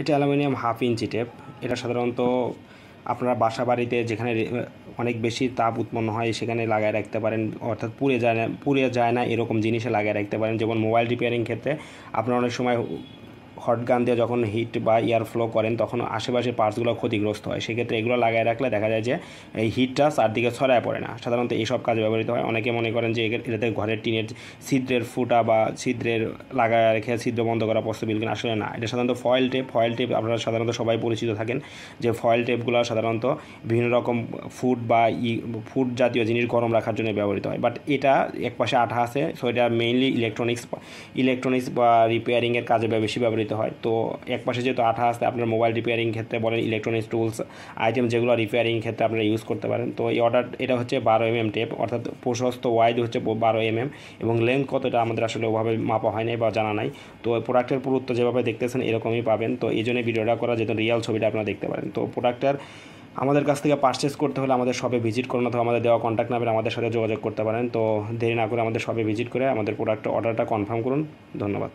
এটা অ্যালুমিনিয়াম 1/2 ইঞ্চি টেপ। এটা সাধারণত আপনারা বাসা বাড়িতে যেখানে অনেক বেশি তাপ উৎপন্ন হয় সেখানে লাগায় রাখতে পারেন, অর্থাৎ পুড়ে যায় না এরকম জিনিসে লাগায় রাখতে পারেন। যেমন মোবাইল রিপেয়ারিং ক্ষেত্রে আপনারা অনেক সময় হট গান দিয়ে যখন হিট বা এয়ার ফ্লো করেন তখন আশেপাশের পার্টসগুলো ক্ষতিগ্রস্ত হয়। সেক্ষেত্রে এগুলো লাগায় রাখলে দেখা যায় যে এই হিটটা চারদিকে ছড়ায় পড়ে না। সাধারণত এইসব কাজে ব্যবহৃত হয়। অনেকে মনে করেন যে এটাতে ঘরের টিনের ছিদ্রের ফুটা বা ছিদ্রের লাগায় রেখে ছিদ্র বন্ধ করা পসিবল, কিন্তু আসলে না। এটা সাধারণত ফয়েল টেপ আপনারা সাধারণত সবাই পরিচিত থাকেন যে ফয়েল টেপগুলো সাধারণত বিভিন্ন রকম ফুড জাতীয় জিনিস গরম রাখার জন্য ব্যবহৃত হয়। বাট এটা একপাশে আঠা আছে, সো এটা মেইনলি ইলেকট্রনিক্স বা রিপেয়ারিংয়ের কাজে বেশি ব্যবহৃত হয়। তো একপাশে যেহেতু আঠা আছে, আপনার মোবাইল রিপেয়ারিং ক্ষেত্রে বলেন, ইলেকট্রনিক্স টুলস আইটেম যেগুলো রিপেয়ারিং ক্ষেত্রে আপনারা ইউজ করতে পারেন। তো এটা হচ্ছে 12 mm টেপ, অর্থাৎ প্রশস্ত ওয়াইড হচ্ছে 12 mm, এবং লেন্থ কতটা আমাদের আসলে ওভাবে মাপা হয় নাই বা জানা নাই। তো প্রোডাক্টের পুরুত্ব যেভাবে দেখতেছেন এরকমই পাবেন। তো এই জন্য ভিডিওটা করা, যেহেতু রিয়াল ছবিটা আপনারা দেখতে পারেন। তো প্রোডাক্টের আমাদের কাছ থেকে পারচেস করতে হলে আমাদের শপে ভিজিট করুন, অথবা আমাদের দেওয়া কন্ট্যাক্ট নাম্বারে আমাদের সাথে যোগাযোগ করতে পারেন। তো দেরি না করে আমাদের শপে ভিজিট করে আমাদের প্রোডাক্টের অর্ডারটা কনফার্ম করুন। ধন্যবাদ।